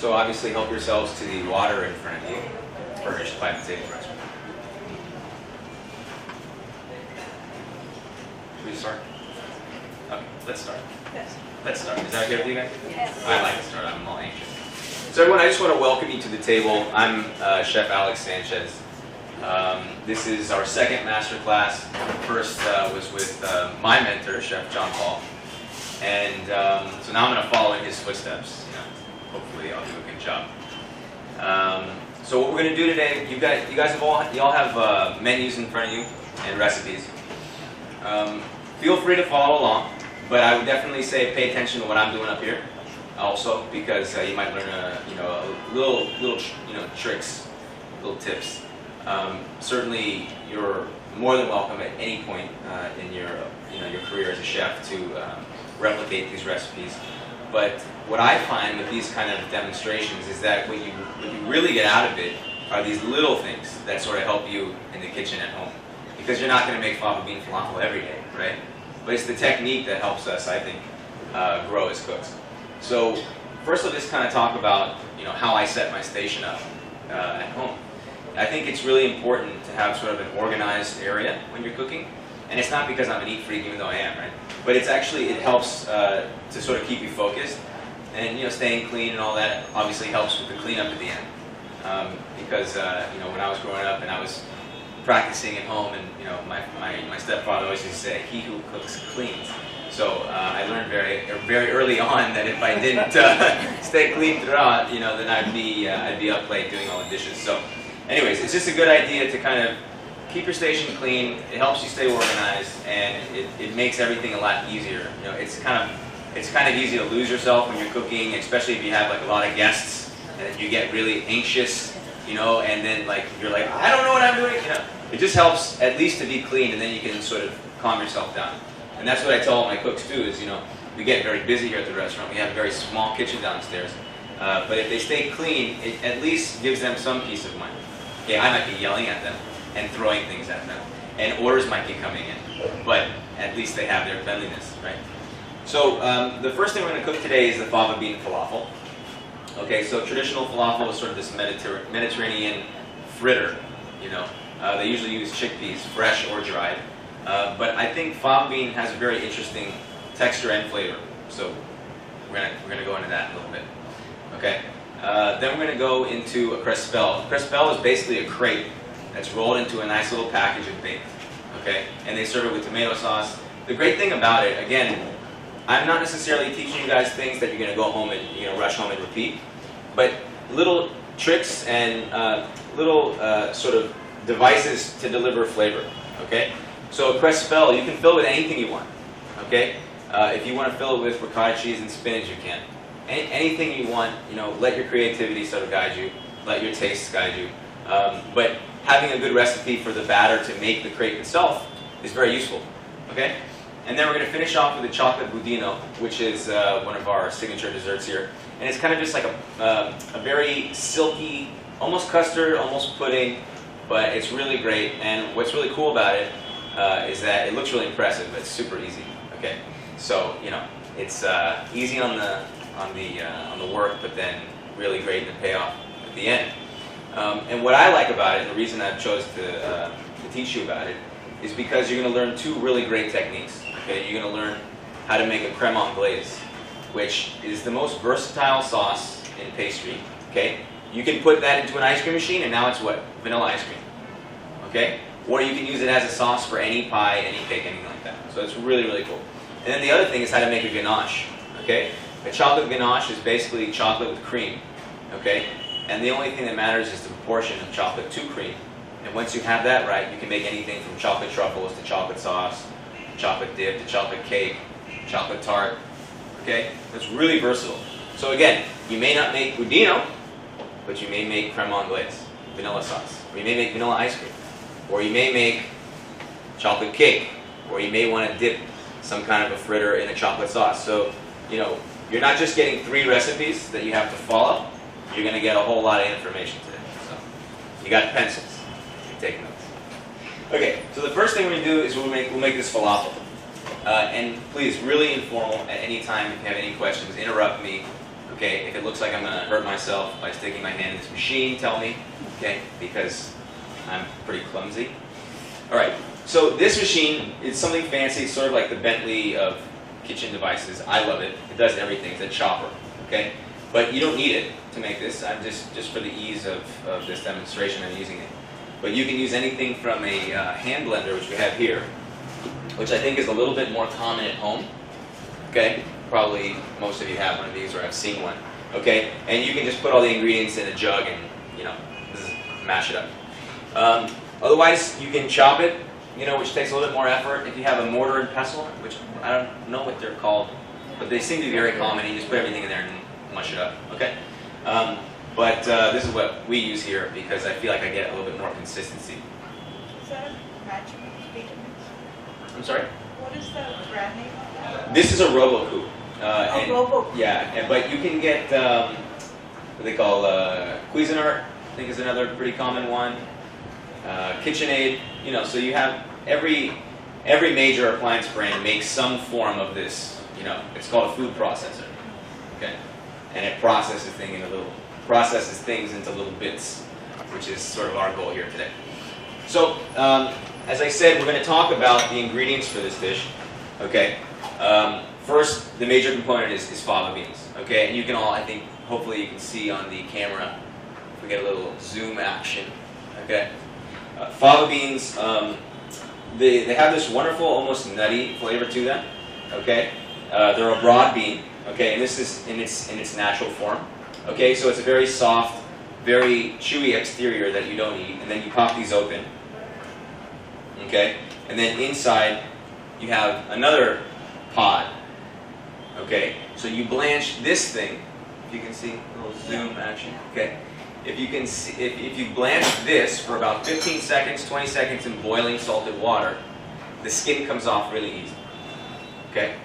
So obviously help yourselves to the water in front of you, furnished by the table restaurant. Should we start? Okay, let's start. Yes. Let's start. Is that okay with you guys? Yes. I like to start. I'm all anxious. So everyone, I just want to welcome you to the table. I'm Chef Alex Sanchez. This is our second master class. First was with my mentor, Chef John Paul. And so now I'm going to follow in his footsteps. Hopefully I'll do a good job. So what we're going to do today, you guys have y'all have menus in front of you and recipes. Feel free to follow along, but I would definitely say pay attention to what I'm doing up here, also, because you might learn little tricks, little tips. Certainly, you're more than welcome at any point in your career as a chef to replicate these recipes. But what I find with these kind of demonstrations is that what you really get out of it are these little things that sort of help you in the kitchen at home. Because you're not going to make fava bean falafel every day, right? But it's the technique that helps us, I think, grow as cooks. So first I'll just kind of talk about how I set my station up at home. I think it's really important to have sort of an organized area when you're cooking. And it's not because I'm an eat freak, even though I am, right? But it's actually, it helps to sort of keep you focused. And staying clean and all that obviously helps with the cleanup at the end. Because when I was growing up and I was practicing at home, and my stepfather always used to say, "He who cooks cleans." So I learned very early on that if I didn't stay clean throughout, then I'd be up late doing all the dishes. So, anyways, it's just a good idea to kind of keep your station clean. It helps you stay organized, and it makes everything a lot easier. It's kind of easy to lose yourself when you're cooking, especially if you have like a lot of guests, and you get really anxious. And then you're like, I don't know what I'm doing. It just helps at least to be clean, and then you can sort of calm yourself down. And that's what I tell all my cooks too. Is we get very busy here at the restaurant. We have a very small kitchen downstairs, but if they stay clean, it at least gives them some peace of mind. Okay, I might be yelling at them and throwing things at them, and orders might be coming in, but at least they have their cleanliness, right? So the first thing we're going to cook today is the fava bean falafel. Okay, so traditional falafel is sort of this Mediterranean fritter. They usually use chickpeas, fresh or dried. But I think fava bean has a very interesting texture and flavor. So we're gonna go into that in a little bit. Okay. Then we're gonna go into a crespel. Crespel is basically a crepe that's rolled into a nice little package and baked. Okay, and they serve it with tomato sauce. The great thing about it, again, I'm not necessarily teaching you guys things that you're going to go home and rush home and repeat, but little tricks and little sort of devices to deliver flavor. Okay, so a crespel, you can fill it with anything you want. Okay, if you want to fill it with ricotta cheese and spinach, you can. Anything you want, let your creativity sort of guide you, let your tastes guide you. But having a good recipe for the batter to make the crepe itself is very useful. Okay. And then we're going to finish off with a chocolate budino, which is one of our signature desserts here. And it's kind of just like a very silky, almost custard, almost pudding, but it's really great. And what's really cool about it is that it looks really impressive, but it's super easy. Okay, so it's easy on the work, but then really great in the payoff at the end. And what I like about it, and the reason I've chose to teach you about it, is because you're going to learn two really great techniques. Okay, you're going to learn how to make a creme anglaise, which is the most versatile sauce in pastry. Okay, you can put that into an ice cream machine, and now it's what? Vanilla ice cream. Okay, or you can use it as a sauce for any pie, any cake, anything like that. So it's really, really cool. And then the other thing is how to make a ganache. Okay, a chocolate ganache is basically chocolate with cream. Okay, and the only thing that matters is the proportion of chocolate to cream. And once you have that right, you can make anything from chocolate truffles to chocolate sauce, chocolate dip to chocolate cake, chocolate tart. Okay, it's really versatile. So again, you may not make budino, but you may make creme anglaise, vanilla sauce, or you may make vanilla ice cream, or you may make chocolate cake, or you may want to dip some kind of a fritter in a chocolate sauce. So you're not just getting 3 recipes that you have to follow. You're going to get a whole lot of information today. So you got pencils. Take notes. Okay, so the first thing we're going to do is we'll make this falafel. And please, really informal at any time. If you have any questions, interrupt me. Okay, if it looks like I'm going to hurt myself by sticking my hand in this machine, tell me, okay, because I'm pretty clumsy. All right, so this machine is something fancy. It's sort of like the Bentley of kitchen devices. I love it. It does everything. It's a chopper, okay? But you don't need it to make this. I'm just for the ease of this demonstration, I'm using it. But you can use anything from a hand blender, which we have here, which I think is a little bit more common at home, okay? Probably most of you have one of these, or I've seen one, okay? And you can just put all the ingredients in a jug and, you know, mash it up. Otherwise, you can chop it, you know, which takes a little bit more effort. If you have a mortar and pestle, which I don't know what they're called, but they seem to be very common. You just put everything in there and mush it up, okay? But this is what we use here because I feel like I get a little bit more consistency. Is that a magic Vitamix? I'm sorry? What is the brand name of that? This is a Robocoup. Robocoup. Yeah, but you can get what they call Cuisinart, I think is another pretty common one. KitchenAid, you know, so you have every major appliance brand makes some form of this, you know, it's called a food processor, okay? And it processes things into little bits, which is sort of our goal here today. So, as I said, we're going to talk about the ingredients for this dish, okay? First, the major component is fava beans, okay? And you can all, I think, hopefully you can see on the camera, if we get a little zoom action, okay? Fava beans, they have this wonderful, almost nutty flavor to them, okay? They're a broad bean, okay, and this is in its natural form, okay? So it's a very soft, very chewy exterior that you don't eat, and then you pop these open, okay? And then inside you have another pod, okay? So you blanch this thing, if you can see, a little zoom action, okay? If you can see, if you blanch this for about 15 seconds, 20 seconds in boiling salted water, the skin comes off really easy, okay?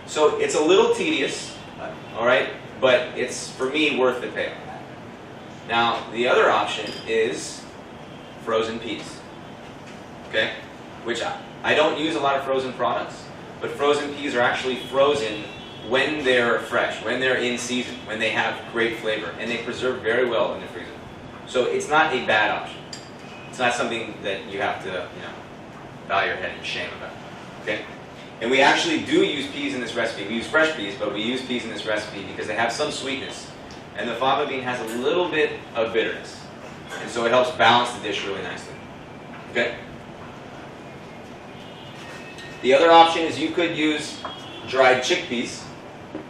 So it's a little tedious, all right, but it's, for me, worth the payoff. Now, the other option is frozen peas, okay? Which I don't use a lot of frozen products, but frozen peas are actually frozen when they're fresh, when they're in season, when they have great flavor, and they preserve very well in the freezer. So it's not a bad option. It's not something that you have to, you know, bow your head in shame about, okay? And we actually do use peas in this recipe. We use fresh peas, but we use peas in this recipe because they have some sweetness, and the fava bean has a little bit of bitterness, and so it helps balance the dish really nicely, okay? The other option is you could use dried chickpeas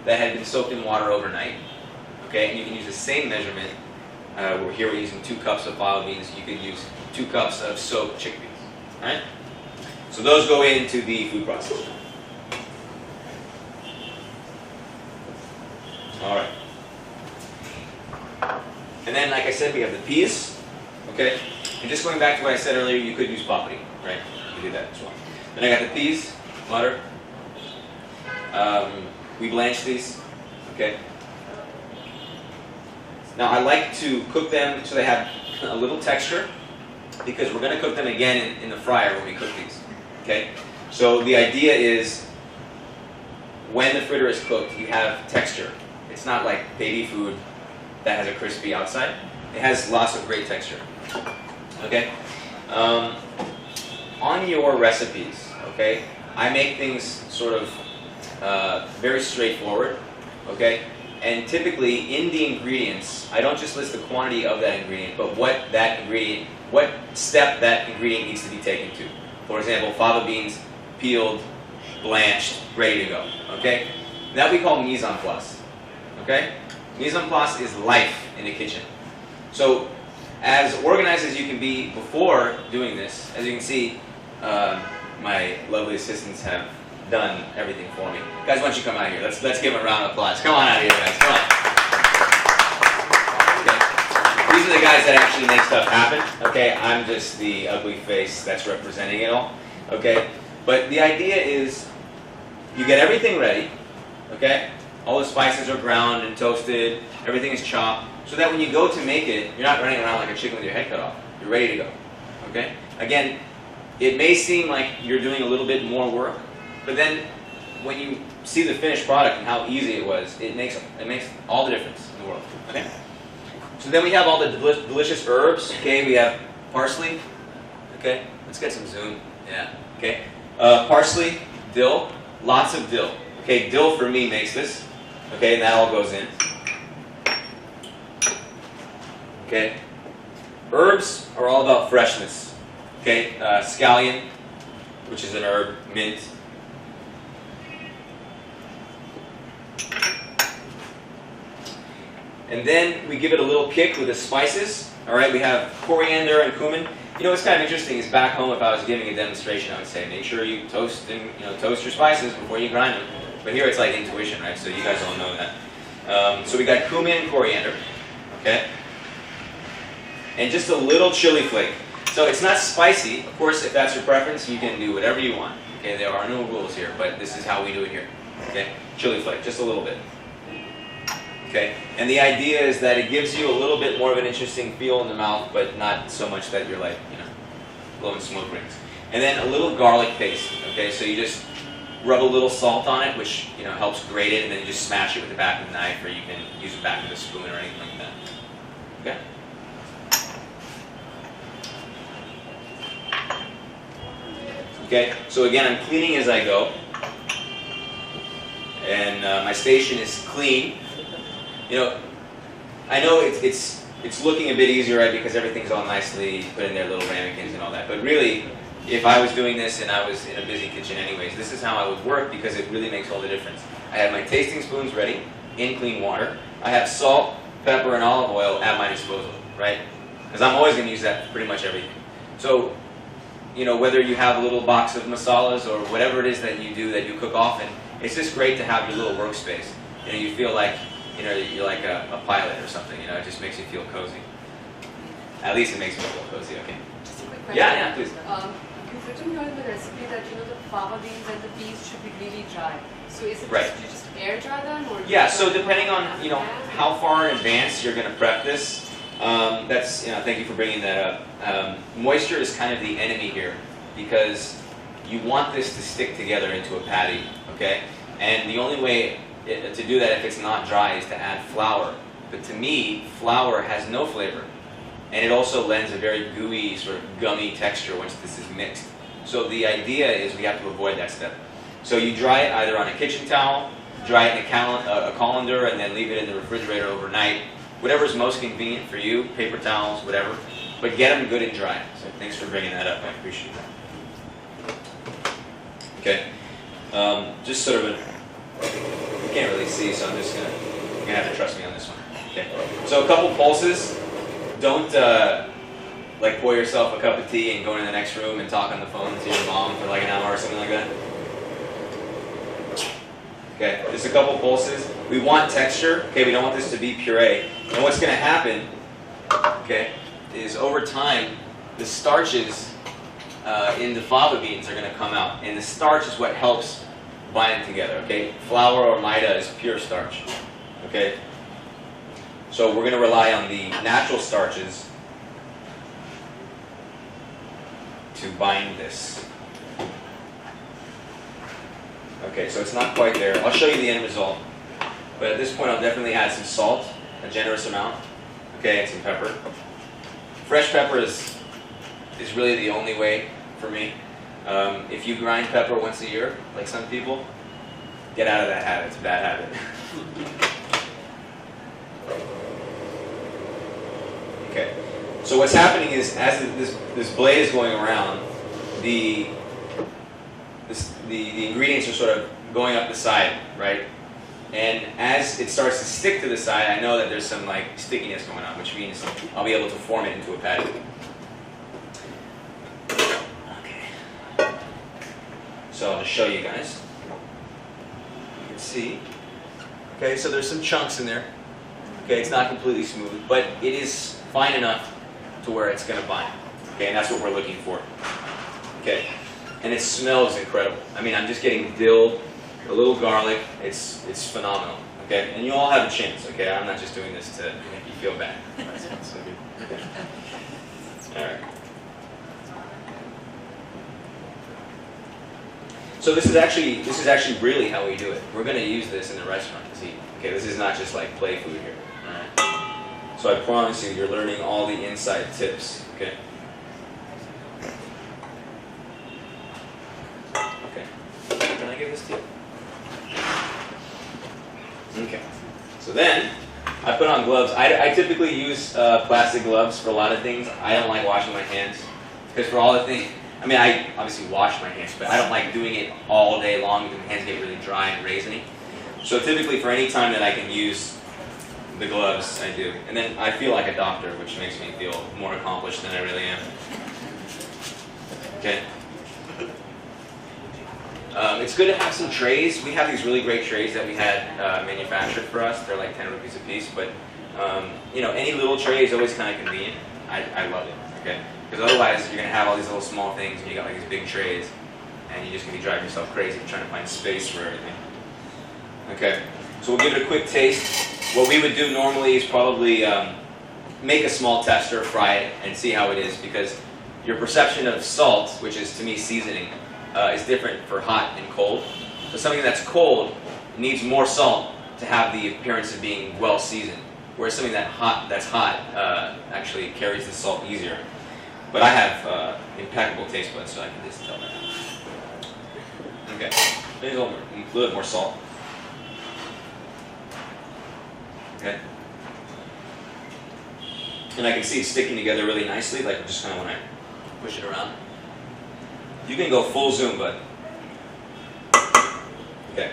that had been soaked in water overnight, okay? And you can use the same measurement. Here we're using 2 cups of fava beans. You could use 2 cups of soaked chickpeas, all right? So those go into the food processor. All right. And then, like I said, we have the peas, okay? And just going back to what I said earlier, you could use papri, right? You could do that as well. Then I got the peas, butter. We blanch these, okay? Now I like to cook them so they have a little texture because we're going to cook them again in the fryer when we cook these, okay? So the idea is when the fritter is cooked, you have texture. It's not like baby food that has a crispy outside. It has lots of great texture, okay? On your recipes, okay, I make things sort of very straightforward, okay? And typically in the ingredients, I don't just list the quantity of that ingredient, but what step that ingredient needs to be taken to. For example, fava beans, peeled, blanched, ready to go, okay? That we call mise en place, okay? Mise en place is life in the kitchen. So as organized as you can be before doing this, as you can see, my lovely assistants have done everything for me. Guys, why don't you come out here? Let's give them a round of applause. Come on out here, guys. Come on. Okay. These are the guys that actually make stuff happen. Okay, I'm just the ugly face that's representing it all. Okay, but the idea is you get everything ready. Okay, all the spices are ground and toasted. Everything is chopped, so that when you go to make it, you're not running around like a chicken with your head cut off. You're ready to go. Okay. Again, it may seem like you're doing a little bit more work, but then when you see the finished product and how easy it was, it makes all the difference in the world. Okay. So then we have all the delicious herbs. Okay, we have parsley. Okay, let's get some zoom. Yeah. Okay, parsley, dill, lots of dill. Okay, dill for me makes this. Okay, and that all goes in. Okay, herbs are all about freshness. Okay, scallion, which is an herb, mint. And then we give it a little kick with the spices. All right, we have coriander and cumin. You know what's kind of interesting is back home, if I was giving a demonstration, I would say make sure you toast your spices before you grind them. But here it's like intuition, right? So you guys all know that. So we got cumin and coriander, okay, and just a little chili flake. So it's not spicy. Of course, if that's your preference, you can do whatever you want. Okay, there are no rules here, but this is how we do it here. Okay, chili flake, just a little bit. Okay, and the idea is that it gives you a little bit more of an interesting feel in the mouth, but not so much that you're like, blowing smoke rings. And then a little garlic paste. Okay, so you just rub a little salt on it, which helps grate it, and then you just smash it with the back of the knife, or you can use it back with a spoon or anything like that. Okay. Okay, so again, I'm cleaning as I go, and my station is clean. I know it's looking a bit easier, right, because everything's all nicely put in their little ramekins and all that. But really, if I was doing this and I was in a busy kitchen anyways, this is how I would work, because it really makes all the difference. I have my tasting spoons ready in clean water. I have salt, pepper, and olive oil at my disposal, right? Because I'm always going to use that for pretty much everything. So, whether you have a little box of masalas or whatever it is that you cook often, it's just great to have your little workspace. You feel like you're like a pilot or something. It just makes you feel cozy. At least it makes me feel cozy. Okay. Just a quick question. Yeah, please. You've written here in the recipe that the fava beans and the peas should be really dry. So is it right. you just air dry them, or yeah? So depending on how far in advance you're going to prep this, that's thank you for bringing that up. Moisture is kind of the enemy here, because you want this to stick together into a patty. Okay, and the only way to do that if it's not dry is to add flour. But to me, flour has no flavor. And it also lends a very gooey, sort of gummy texture once this is mixed. So the idea is we have to avoid that step. So you dry it either on a kitchen towel, dry it in a colander, and then leave it in the refrigerator overnight. Whatever's most convenient for you, paper towels, whatever. But get them good and dry. So thanks for bringing that up. I appreciate that. Okay. Just sort of you can't really see, so you're gonna have to trust me on this one. Okay. So a couple pulses. Don't pour yourself a cup of tea and go into the next room and talk on the phone to your mom for like an hour or something like that. Okay, just a couple pulses. We want texture. Okay, we don't want this to be puree. And what's going to happen, okay, is over time the starches in the fava beans are going to come out, and the starch is what helps bind them together. Okay, flour or maida is pure starch. Okay. So we're going to rely on the natural starches to bind this. Okay, so it's not quite there. I'll show you the end result. But at this point, I'll definitely add some salt, a generous amount. Okay, and some pepper. Fresh pepper is really the only way for me. If you grind pepper once a year, like some people, get out of that habit. It's a bad habit. Okay, so what's happening is as this blade is going around, the ingredients are sort of going up the side, right? And as it starts to stick to the side, I know that there's some stickiness going on, which means I'll be able to form it into a patty. Okay. So I'll just show you guys. You can see. Okay, so there's some chunks in there. Okay, it's not completely smooth, but it is fine enough to where it's going to bind. Okay, and that's what we're looking for. Okay, and it smells incredible. I mean, I'm just getting dill, a little garlic. It's phenomenal. Okay, and you all have a chance. Okay, I'm not just doing this to make you feel bad. Okay. All right. So this is actually really how we do it. We're going to use this in the restaurant this evening. Okay, this is not just like play food here. All right. So I promise you, you're learning all the inside tips. Okay. Okay. Can I give this to you? Okay. So then, I put on gloves. I typically use plastic gloves for a lot of things. I don't like washing my hands because for all the things. I mean, I obviously wash my hands, but I don't like doing it all day long because my hands get really dry and raisiny. So typically for any time that I can use the gloves, I do. And then I feel like a doctor, which makes me feel more accomplished than I really am. Okay. It's good to have some trays. We have these really great trays that we had manufactured for us. They're like 10 rupees a piece, but you know, any little tray is always kind of convenient. I love it. Okay. Because otherwise, you're going to have all these little small things, and you got like these big trays, and you're just going to be driving yourself crazy trying to find space for everything. Okay, so we'll give it a quick taste. What we would do normally is probably make a small tester, fry it, and see how it is, because your perception of salt, which is to me seasoning, is different for hot and cold. So something that's cold needs more salt to have the appearance of being well seasoned, whereas something that's hot actually carries the salt easier. But I have impeccable taste buds, so I can just tell that. Okay, maybe a little bit more salt. Okay. And I can see it sticking together really nicely, like just kind of when I push it around. You can go full zoom, bud. Okay.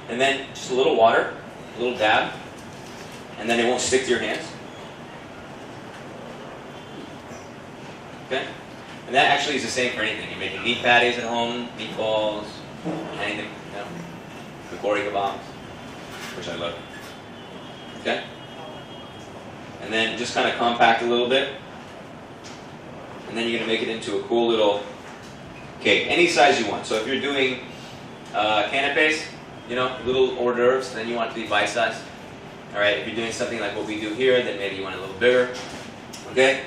And then just a little water, a little dab, and then it won't stick to your hands. Okay? And that actually is the same for anything. You're making meat patties at home, meatballs, anything, you know, pakori kebabs, which I love. Okay? And then just kind of compact a little bit. And then you're going to make it into a cool little cake, any size you want. So if you're doing canapes, you know, little hors d'oeuvres, then you want it to be bite-sized. All right, if you're doing something like what we do here, then maybe you want it a little bigger. Okay?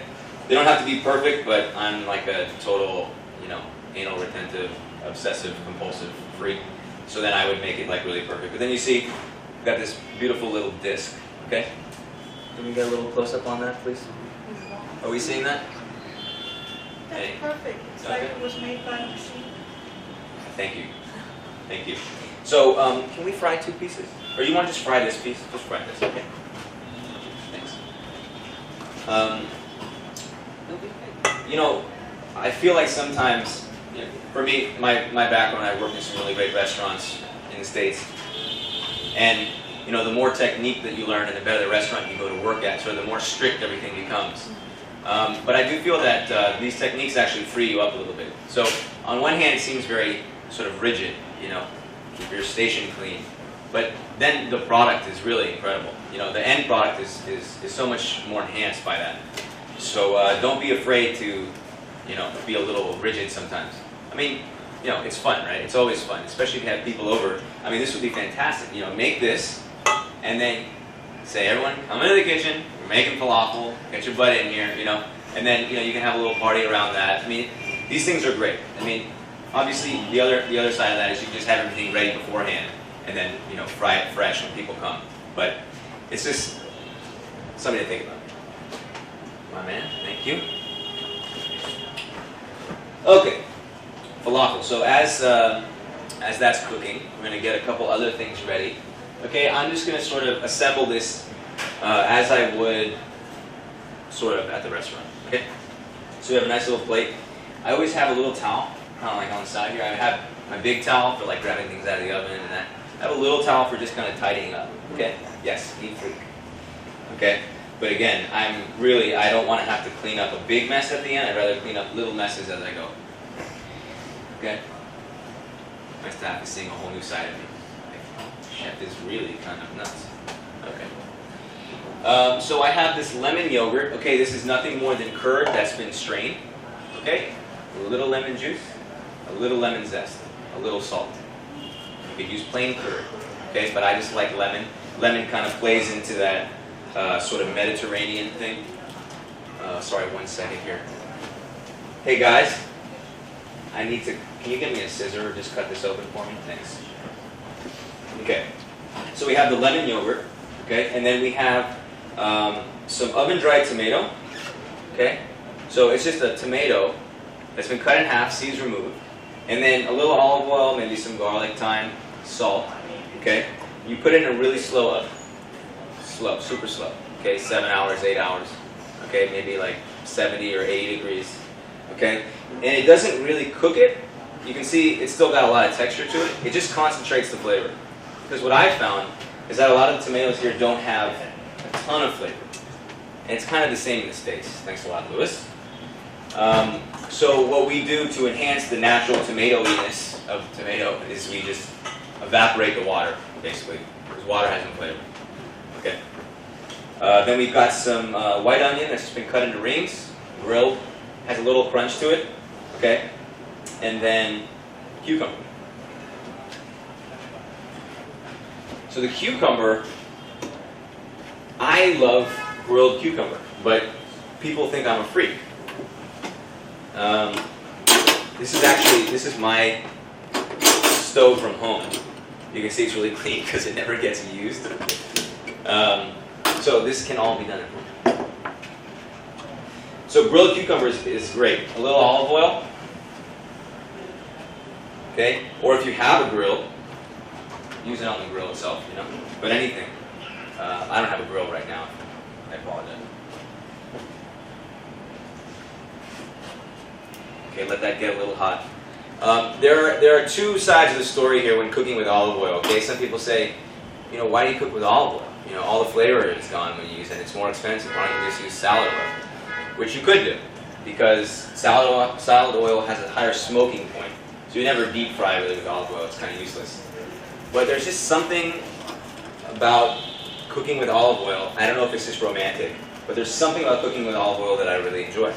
They don't have to be perfect, but I'm like a total, you know, anal retentive, obsessive, compulsive freak. So then I would make it like really perfect. But then you see, we've got this beautiful little disc. Okay? Can we get a little close up on that, please? Are we seeing that? That's Hey. perfect. It's like it was made by a machine. Thank you. Thank you. So, can we fry 2 pieces? Or you want to just fry this piece? Just fry this, okay? Thanks. You know, I feel like sometimes, you know, for me, my background, I worked in some really great restaurants in the States. And, you know, the more technique that you learn and the better the restaurant you go to work at, so the more strict everything becomes. But I do feel that these techniques actually free you up a little bit. So, on one hand, it seems very sort of rigid, you know, keep your station clean. But then the product is really incredible. You know, the end product is so much more enhanced by that. So don't be afraid to, you know, be a little rigid sometimes. I mean, you know, it's fun, right? It's always fun, especially if you have people over. I mean, this would be fantastic. You know, make this, and then say, everyone, come into the kitchen. We're making falafel. Get your butt in here, you know. And then, you know, you can have a little party around that. I mean, these things are great. I mean, obviously, the other side of that is you can just have everything ready beforehand, and then, you know, fry it fresh when people come. But it's just something to think about. My man, thank you. Okay, falafel. So as that's cooking, we're going to get a couple other things ready. Okay, I'm just going to sort of assemble this as I would sort of at the restaurant. Okay, so we have a nice little plate. I always have a little towel, kind of like on the side here. I have my big towel for like grabbing things out of the oven, and I have a little towel for just kind of tidying up. Okay, yes, neat freak. Okay. But again, I don't want to have to clean up a big mess at the end. I'd rather clean up little messes as I go. Okay? Nice to have to seeing a whole new side of me. Chef is really kind of nuts. Okay. So I have this lemon yogurt. Okay, this is nothing more than curd that's been strained. Okay? A little lemon juice, a little lemon zest, a little salt. You could use plain curd. Okay, but I just like lemon. Lemon kind of plays into that sort of Mediterranean thing. Sorry, 1 second here. Hey guys, I need to Can you give me a scissor or just cut this open for me? Thanks. Okay. So we have the lemon yogurt, okay, and then we have some oven-dried tomato, okay. So it's just a tomato that's been cut in half, seeds removed, and then a little olive oil, maybe some garlic, thyme, salt, okay. You put it in a really slow oven, super slow, okay, 7 hours, 8 hours, okay, maybe like 70 or 80 degrees, okay. And it doesn't really cook it. You can see it's still got a lot of texture to it. It just concentrates the flavor. Because what I found is that a lot of the tomatoes here don't have a ton of flavor. And it's kind of the same in the States. Thanks a lot, Louis. So what we do to enhance the natural tomatoiness of tomato is we just evaporate the water, basically. Because water has no flavor. Okay. Then we've got some white onion that's just been cut into rings, grilled, has a little crunch to it. Okay. And then cucumber. So the cucumber, I love grilled cucumber, but people think I'm a freak. This is my stove from home. You can see it's really clean because it never gets used. So this can all be done at home. So grilled cucumber is great. A little olive oil. Okay? Or if you have a grill, use it on the grill itself, you know. But anything. I don't have a grill right now. I apologize. Okay, let that get a little hot. There are two sides of the story here when cooking with olive oil. Okay, some people say, you know, why do you cook with olive oil? You know, all the flavor is gone when you use it. It's more expensive. Why don't you just use salad oil? Which you could do, because salad oil has a higher smoking point. So you never deep fry really with olive oil. It's kind of useless. But there's just something about cooking with olive oil. I don't know if it's just romantic, but there's something about cooking with olive oil that I really enjoy.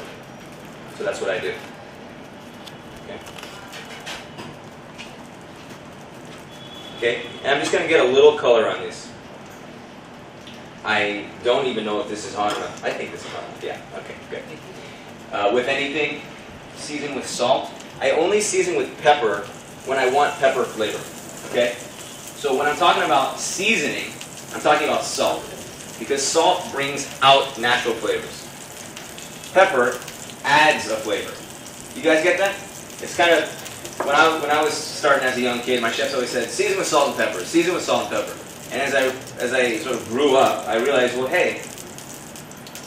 So that's what I do. Okay. Okay, and I'm just going to get a little color on this. I don't even know if this is hot enough. I think this is hot enough. Yeah, okay, good. With anything, season with salt. I only season with pepper when I want pepper flavor. Okay? So when I'm talking about seasoning, I'm talking about salt. Because salt brings out natural flavors. Pepper adds a flavor. You guys get that? It's kind of, when I was starting as a young kid, my chefs always said, season with salt and pepper, season with salt and pepper. And as I sort of grew up, I realized, well, hey,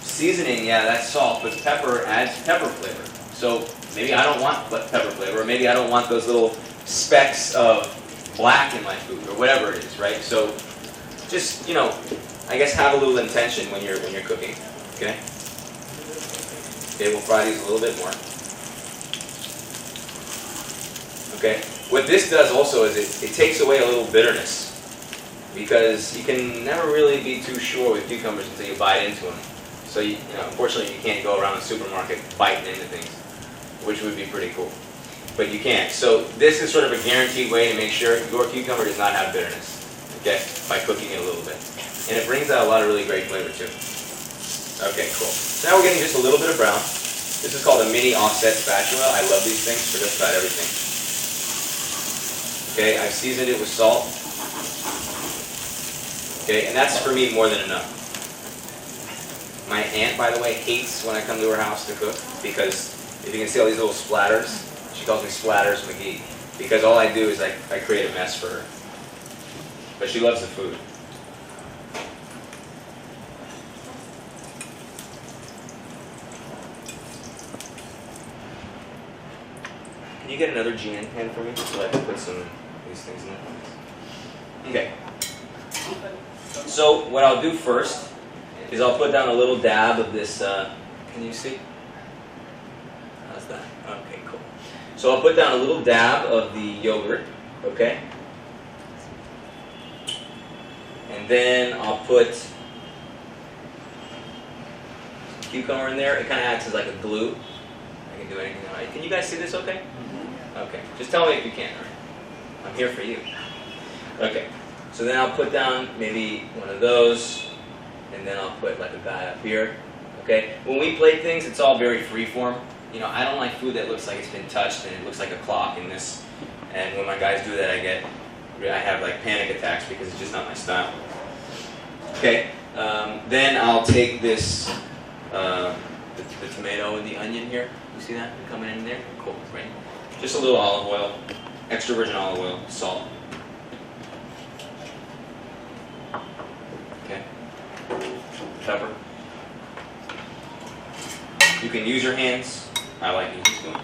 seasoning, yeah, that's salt, but pepper adds pepper flavor. So maybe I don't want pepper flavor, or maybe I don't want those little specks of black in my food, or whatever it is, right? So just, you know, I guess have a little intention when you're cooking, okay? Okay, we'll fry these a little bit more. Okay, what this does also is it takes away a little bitterness, because you can never really be too sure with cucumbers until you bite into them. So you know, unfortunately, you can't go around the supermarket biting into things, which would be pretty cool. But you can't. So this is sort of a guaranteed way to make sure your cucumber does not have bitterness, okay, by cooking it a little bit. And it brings out a lot of really great flavor too. Okay, cool. So now we're getting just a little bit of brown. This is called a mini offset spatula. I love these things for just about everything. Okay, I've seasoned it with salt. Okay, and that's for me more than enough. My aunt, by the way, hates when I come to her house to cook, because if you can see all these little splatters, she calls me Splatters McGee, because all I do is I create a mess for her. But she loves the food. Can you get another GN pen for me so I can put some of these things in there? Okay. So what I'll do first is I'll put down a little dab of this, can you see? How's that? Okay, cool. So I'll put down a little dab of the yogurt, okay? And then I'll put some cucumber in there. It kind of acts as like a glue. I can do anything on it. Can you guys see this okay? Okay, just tell me if you can, all right? I'm here for you. Okay, so then I'll put down maybe one of those, and then I'll put like a guy up here. Okay, when we plate things, it's all very free form. You know, I don't like food that looks like it's been touched and it looks like a clock in this. And when my guys do that, I have like panic attacks because it's just not my style. Okay, then I'll take this, the tomato and the onion here. You see that coming in there? Cool, right? Just a little olive oil, extra virgin olive oil, salt. Okay, pepper. You can use your hands. I like using spoons.